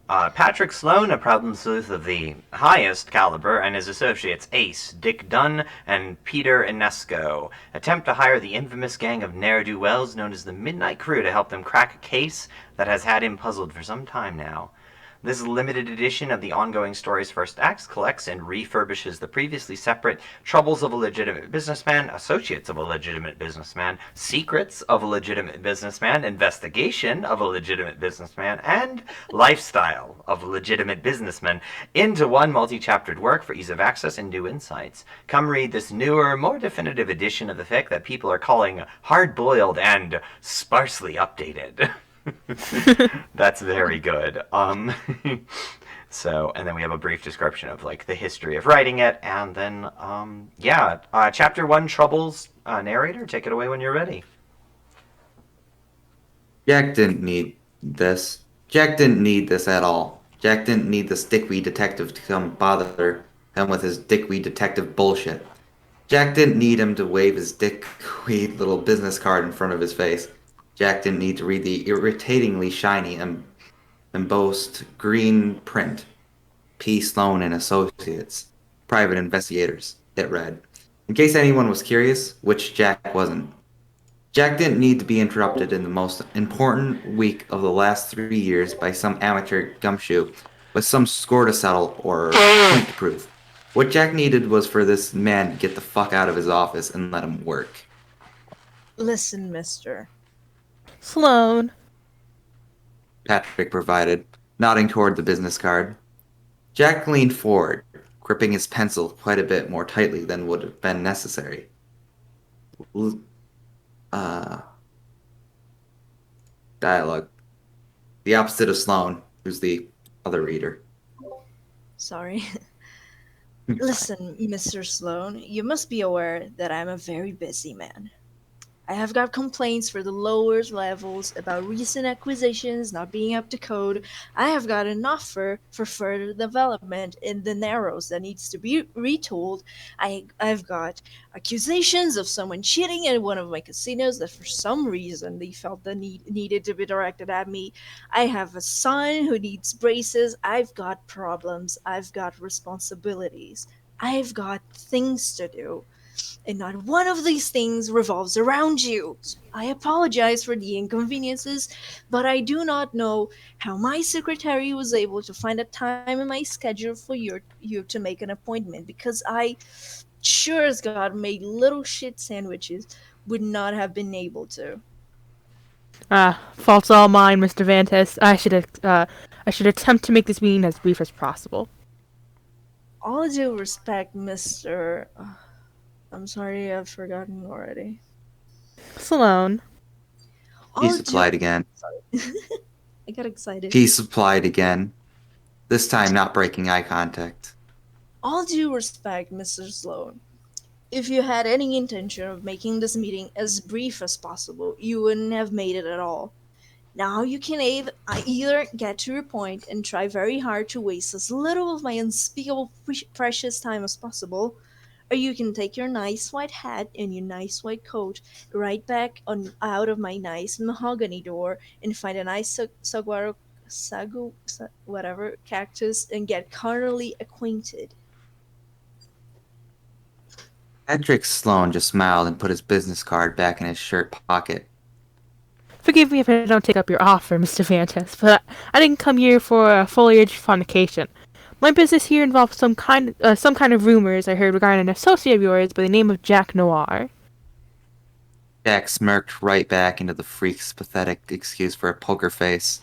Patrick Sloan, a problem sleuth of the highest caliber, and his associates Ace, Dick Dunn, and Peter Inesco attempt to hire the infamous gang of ne'er-do-wells known as the Midnight Crew to help them crack a case that has had him puzzled for some time now. This limited edition of the ongoing story's first acts collects and refurbishes the previously separate Troubles of a Legitimate Businessman, Associates of a Legitimate Businessman, Secrets of a Legitimate Businessman, Investigation of a Legitimate Businessman, and Lifestyle of a Legitimate Businessman into one multi-chaptered work for ease of access and new insights. Come read this newer, more definitive edition of the fic that people are calling hard-boiled and sparsely updated. That's very good. And then we have a brief description of like the history of writing it, and then chapter one, Troubles. Narrator, take it away when you're ready. Jack didn't need this. Jack didn't need this at all. Jack didn't need this dickweed detective to come bother him with his dickweed detective bullshit. Jack didn't need him to wave his dickweed little business card in front of his face. Jack didn't need to read the irritatingly shiny and embossed green print. P. Sloan and Associates, Private Investigators, it read. In case anyone was curious, which Jack wasn't. Jack didn't need to be interrupted in the most important week of the last 3 years by some amateur gumshoe with some score to settle or point to prove. What Jack needed was for this man to get the fuck out of his office and let him work. Listen, mister. Sloan. Patrick provided, nodding toward the business card. Jack leaned forward, gripping his pencil quite a bit more tightly than would have been necessary. Dialogue. The opposite of Sloan, who's the other reader. Sorry. Listen, Mr. Sloan, you must be aware that I'm a very busy man. I have got complaints for the lower levels about recent acquisitions not being up to code. I have got an offer for further development in the Narrows that needs to be retooled. I've got accusations of someone cheating at one of my casinos that for some reason they felt the needed to be directed at me. I have a son who needs braces. I've got problems. I've got responsibilities. I've got things to do. And not one of these things revolves around you. So I apologize for the inconveniences, but I do not know how my secretary was able to find a time in my schedule for you to make an appointment, because I sure as God made little shit sandwiches would not have been able to. Fault's all mine, Mr. Vantes. I should attempt to make this meeting as brief as possible. All due respect, Mr. I'm sorry, I've forgotten already. Sloan. He supplied again. Sorry. I got excited. He supplied again. This time not breaking eye contact. All due respect, Mr. Sloan. If you had any intention of making this meeting as brief as possible, you wouldn't have made it at all. Now you can either get to your point and try very hard to waste as little of my unspeakable precious time as possible, or you can take your nice white hat and your nice white coat right back on out of my nice mahogany door and find a nice whatever cactus and get carnally acquainted. Patrick Sloan just smiled and put his business card back in his shirt pocket. Forgive me if I don't take up your offer, Mr. Vantes, but I didn't come here for a foliage fornication. My business here involves some kind of rumors I heard regarding an associate of yours by the name of Jack Noir. Jack smirked right back into the freak's pathetic excuse for a poker face.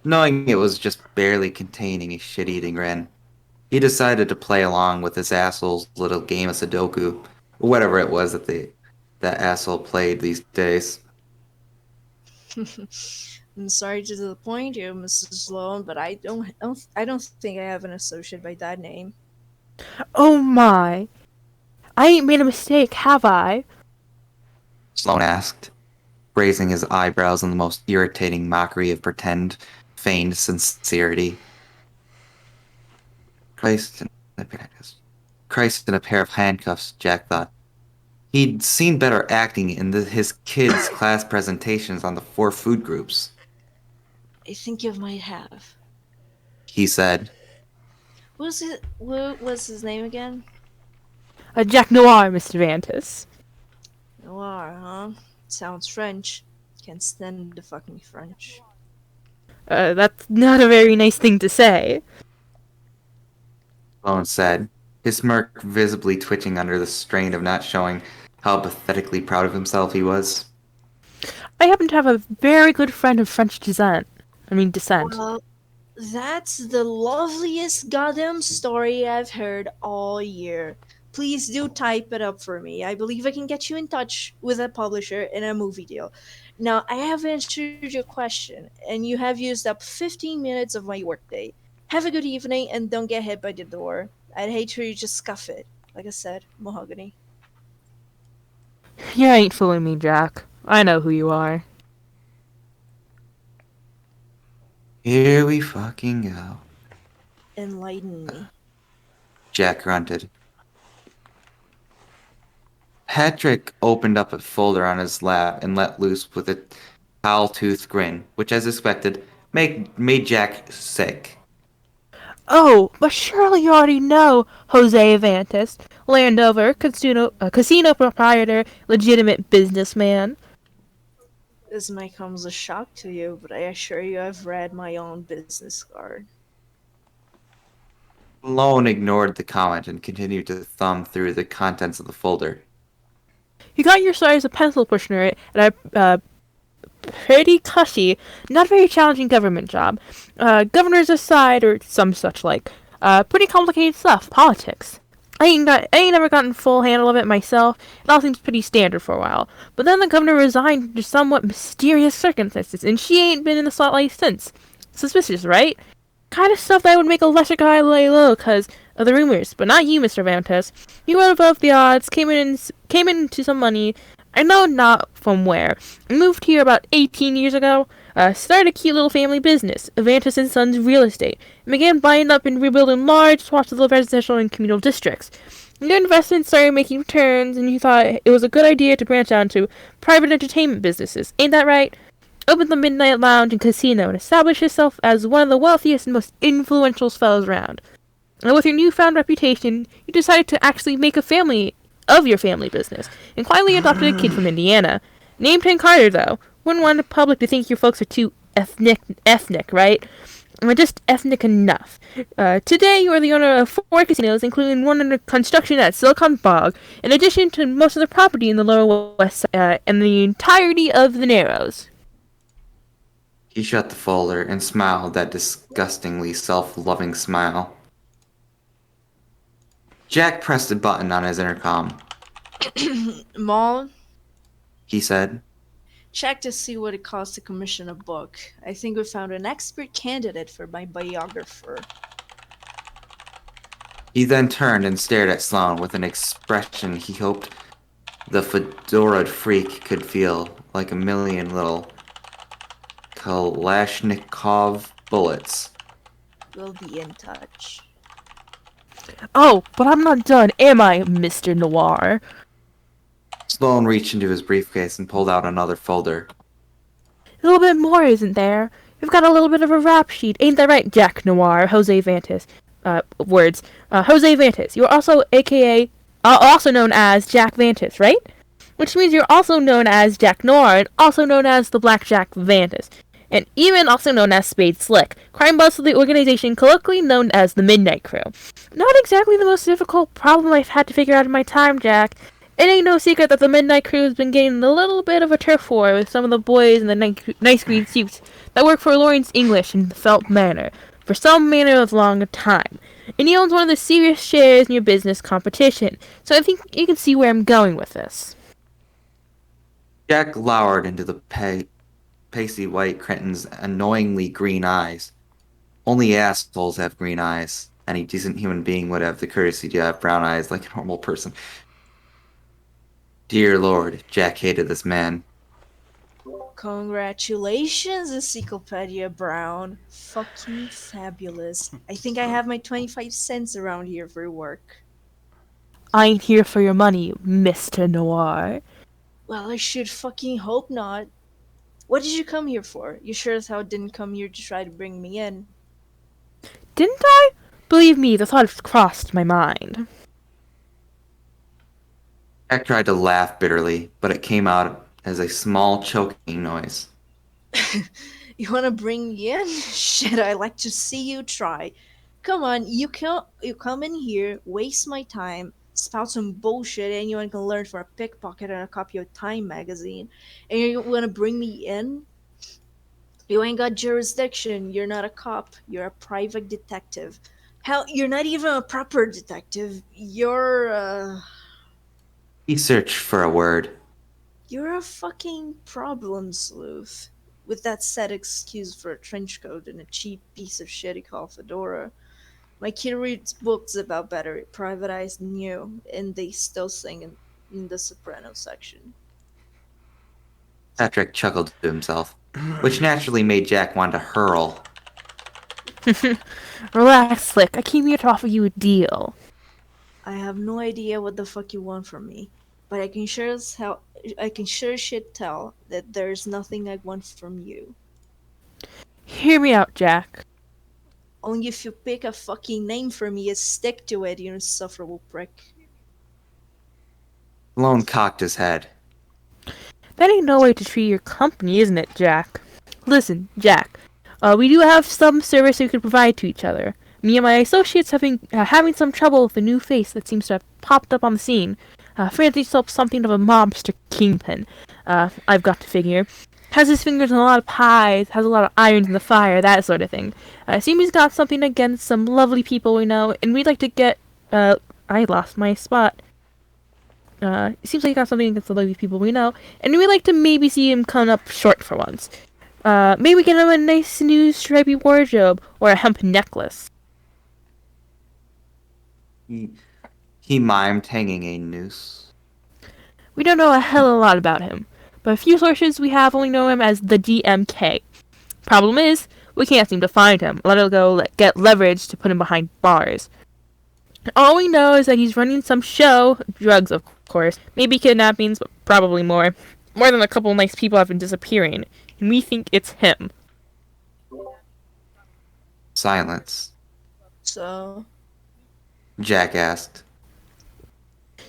Knowing it was just barely containing a shit-eating grin, he decided to play along with this asshole's little game of Sudoku, or whatever it was that asshole played these days. I'm sorry to disappoint you, Mrs. Sloan, but I don't think I have an associate by that name. Oh my! I ain't made a mistake, have I? Sloan asked, raising his eyebrows in the most irritating mockery of feigned sincerity. Christ in a pair of handcuffs, Jack thought. He'd seen better acting in his kids' class presentations on the 4 food groups. I think you might have. he said. What was his name again? Jack Noir, Mr. Vantis. Noir, huh? Sounds French. Can't stand the fucking French. That's not a very nice thing to say. Sloan said, his smirk visibly twitching under the strain of not showing how pathetically proud of himself he was. I happen to have a very good friend of French descent. Descent. Well, that's the loveliest goddamn story I've heard all year. Please do type it up for me. I believe I can get you in touch with a publisher and a movie deal. Now, I have answered your question, and you have used up 15 minutes of my workday. Have a good evening, and don't get hit by the door. I'd hate for you to just scuff it. Like I said, mahogany. You ain't fooling me, Jack. I know who you are. Here we fucking go. Enlighten me. Jack grunted. Patrick opened up a folder on his lap and let loose with a foul-toothed grin, which, as expected, made Jack sick. Oh, but surely you already know Jose Vantis, Landover, casino proprietor, legitimate businessman. This might come as a shock to you, but I assure you I've read my own business card. Sloan ignored the comment and continued to thumb through the contents of the folder. You got your start as a pencil pusher at a pretty cushy, not very challenging government job. Governors aside, or some such like. Pretty complicated stuff, politics. I ain't never gotten full handle of it myself. It all seems pretty standard for a while. But then the governor resigned under somewhat mysterious circumstances, and she ain't been in the spotlight since. Suspicious, right? Kind of stuff that would make a lesser guy lay low because of the rumors. But not you, Mr. Vantis. You went above the odds, came into some money. I know not from where. I moved here about 18 years ago. Started a cute little family business, Vantis and Sons Real Estate, and began buying up and rebuilding large swaths of the residential and communal districts. Your investments started making returns, and you thought it was a good idea to branch out into private entertainment businesses. Ain't that right? Opened the Midnight Lounge and Casino and established yourself as one of the wealthiest and most influential fellows around. And with your newfound reputation, you decided to actually make a family of your family business, and quietly adopted a kid from Indiana. Named him Carter, though. Wouldn't want the public to think your folks are too ethnic, right? Or just ethnic enough. Today, you are the owner of 4 casinos, including one under construction at Silicon Bog, in addition to most of the property in the Lower West Side, and the entirety of the Narrows. He shut the folder and smiled that disgustingly self-loving smile. Jack pressed a button on his intercom. Maul, He said, check to see what it costs to commission a book. I think we found an expert candidate for my biographer. He then turned and stared at Sloan with an expression he hoped the fedoraed freak could feel, like a million little Kalashnikov bullets. We'll be in touch. Oh, but I'm not done, am I, Mr. Noir? Sloan reached into his briefcase and pulled out another folder. A little bit more, isn't there? We've got a little bit of a rap sheet. Ain't that right, Jack Noir, Jose Vantis? Jose Vantis. You're also also known as Jack Vantis, right? Which means you're also known as Jack Noir, and also known as the Black Jack Vantis. And even also known as Spade Slick, crime boss of the organization colloquially known as the Midnight Crew. Not exactly the most difficult problem I've had to figure out in my time, Jack. It ain't no secret that the Midnight Crew has been getting a little bit of a turf war with some of the boys in the nice green suits that work for Lawrence English in the Felt Manor for some manner of long time. And he owns one of the serious shares in your business competition, so I think you can see where I'm going with this. Jack lowered into the pasty white Crenton's annoyingly green eyes. Only assholes have green eyes. Any decent human being would have the courtesy to have brown eyes like a normal person. Dear Lord, Jack hated this man. Congratulations, Encyclopedia Brown. Fucking fabulous. I think I have my 25 cents around here for work. I ain't here for your money, Mr. Noir. Well, I should fucking hope not. What did you come here for? You sure as hell didn't come here to try to bring me in. Didn't I? Believe me, the thought has crossed my mind. Jack tried to laugh bitterly, but it came out as a small choking noise. You wanna bring me in? Shit, I like to see you try. Come on, you come in here, waste my time, spout some bullshit anyone can learn from a pickpocket and a copy of Time magazine, and you wanna bring me in? You ain't got jurisdiction. You're not a cop. You're a private detective. Hell, you're not even a proper detective. He searched for a word. You're a fucking problem sleuth. With that sad excuse for a trench coat and a cheap piece of shit he called fedora. My kid reads books about better private eyes than you, and they still sing in the soprano section. Patrick chuckled to himself, which naturally made Jack want to hurl. Relax, Slick. I came here to offer you a deal. I have no idea what the fuck you want from me, but I can sure shit tell that there's nothing I want from you. Hear me out, Jack. Only if you pick a fucking name for me and stick to it, you insufferable prick. Sloane cocked his head. That ain't no way to treat your company, isn't it, Jack? Listen, Jack. We do have some service we could provide to each other. Me and my associates having some trouble with a new face that seems to have popped up on the scene. Fancy himself something of a mobster kingpin. I've got to figure. Has his fingers in a lot of pies, has a lot of irons in the fire, that sort of thing. Seems he's got something against some lovely people we know, and we'd like to get... I lost my spot. It seems like he got something against the lovely people we know, and we'd like to maybe see him come up short for once. Maybe get him a nice new stripy wardrobe, or a hemp necklace. He mimed hanging a noose. We don't know a hell of a lot about him, but a few sources we have only know him as the DMK. Problem is, we can't seem to find him, let alone get leverage to put him behind bars. All we know is that he's running some show, drugs of course, maybe kidnappings, but probably more. More than a couple nice people have been disappearing, and we think it's him. Silence. So, Jack asked.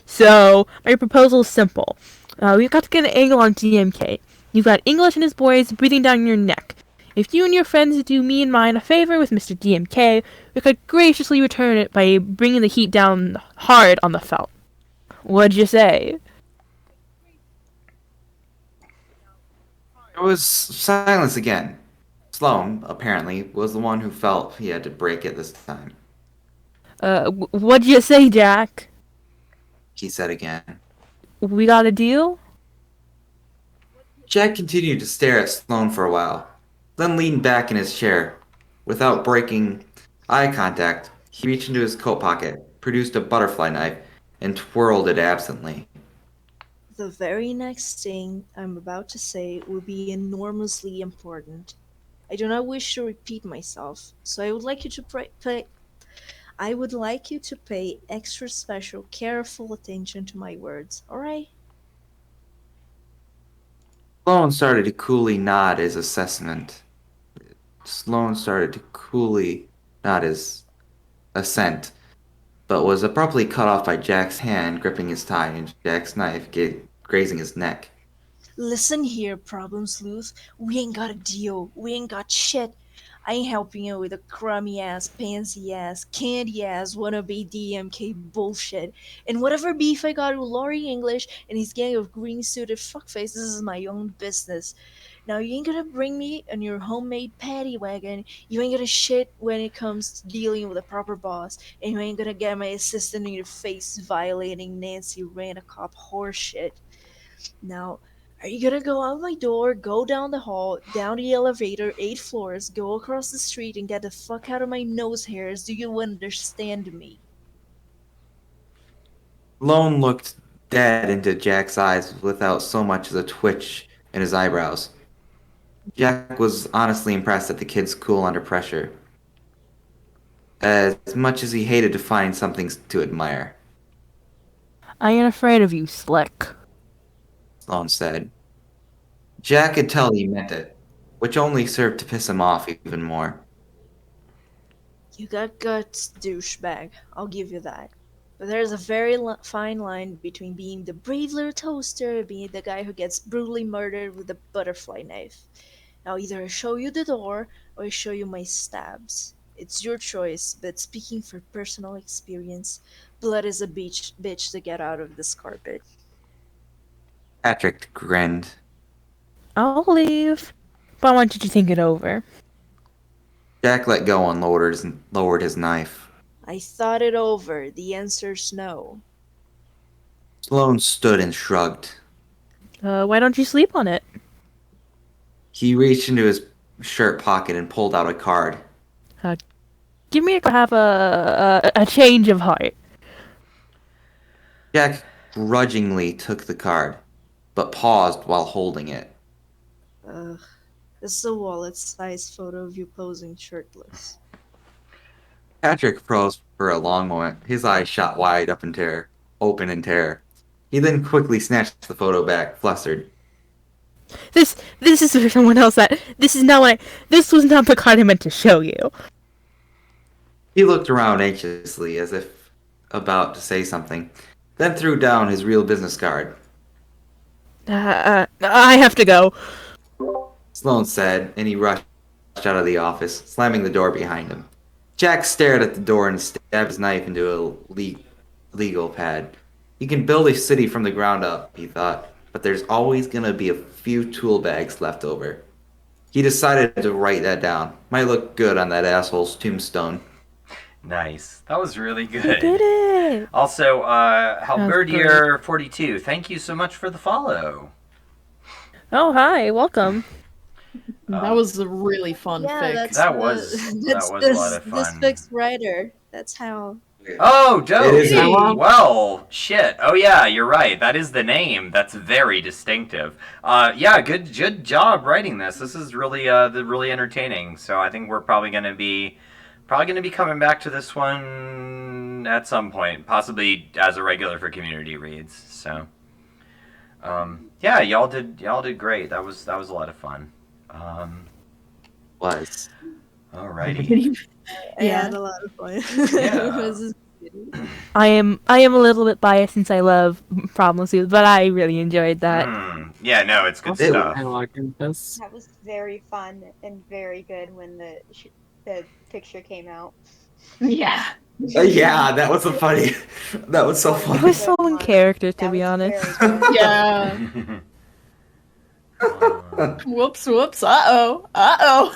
So, my proposal is simple. We've got to get an angle on DMK. You've got English and his boys breathing down your neck. If you and your friends do me and mine a favor with Mr. DMK, we could graciously return it by bringing the heat down hard on the felt. What'd you say? There was silence again. Sloane, apparently, was the one who felt he had to break it this time. What'd you say, Jack? He said again. We got a deal? Jack continued to stare at Sloane for a while, then leaned back in his chair. Without breaking eye contact, he reached into his coat pocket, produced a butterfly knife, and twirled it absently. the very next thing I'm about to say will be enormously important. I do not wish to repeat myself, so I would like you to pay extra special careful attention to my words, alright? Sloane started to coolly nod his assessment. Sloane started to coolly nod his assent, but was abruptly cut off by Jack's hand gripping his tie and Jack's knife grazing his neck. Listen here, problem sleuth. We ain't got a deal. We ain't got shit. I ain't helping you with a crummy ass, pansy ass, candy ass, wannabe DMK bullshit. And whatever beef I got with Laurie English and his gang of green suited fuckfaces is my own business. Now you ain't gonna bring me on your homemade paddy wagon. You ain't gonna shit when it comes to dealing with a proper boss, and you ain't gonna get my assistant in your face violating Nancy Rent-A-Cop horseshit. Now, are you gonna go out my door, go down the hall, down the elevator, 8 floors, go across the street, and get the fuck out of my nose hairs? Do you understand me? Sloane looked dead into Jack's eyes without so much as a twitch in his eyebrows. Jack was honestly impressed at the kid's cool under pressure, as much as he hated to find something to admire. I ain't afraid of you, Slick. Sloane said. Jack could tell he meant it, which only served to piss him off even more. You got guts, douchebag. I'll give you that. But there's a very fine line between being the brave little toaster and being the guy who gets brutally murdered with a butterfly knife. Now either I show you the door or I show you my stabs. It's your choice, but speaking for personal experience, blood is a bitch to get out of this carpet. Patrick grinned. I'll leave. But I want you to think it over. Jack let go and lowered his knife. I thought it over. The answer's no. Sloane stood and shrugged. Why don't you sleep on it? He reached into his shirt pocket and pulled out a card. Give me a change of heart. Jack grudgingly took the card, but paused while holding it. Ugh. This is a wallet-sized photo of you posing shirtless. Patrick froze for a long moment. His eyes shot wide open in terror. He then quickly snatched the photo back, flustered. This is for someone else. This was not the card I meant to show you. He looked around anxiously, as if about to say something, then threw down his real business card. I have to go. Sloane said, and he rushed out of the office, slamming the door behind him. Jack stared at the door and stabbed his knife into a legal pad. You can build a city from the ground up, he thought, but there's always going to be a few tool bags left over. He decided to write that down. Might look good on that asshole's tombstone. Nice. That was really You good. did it. Also, was Halberdier42, thank you so much for the follow. Oh, hi. Welcome. That was a really fun fic. That's That was a lot of This fun. fic's writer. That's how. Oh, dope. It is how- Well, shit. Oh yeah, you're right. That is the name. That's very distinctive. Yeah, good job writing this. This is really really entertaining. So I think we're probably gonna be coming back to this one at some point, possibly as a regular for community reads. So yeah, y'all did great. That was a lot of fun. Was. Alrighty. I Yeah. had a lot of fun. Yeah. It was just- I am a little bit biased since I love Problem Suit, but I really enjoyed that. Yeah, no, it's good Also, stuff. Dialogue in this. That was very fun and very good when the picture came out. Yeah. Yeah, that was so funny. That was so It funny. was so in character, to That be was honest. very good. Yeah. Whoops. Uh-oh.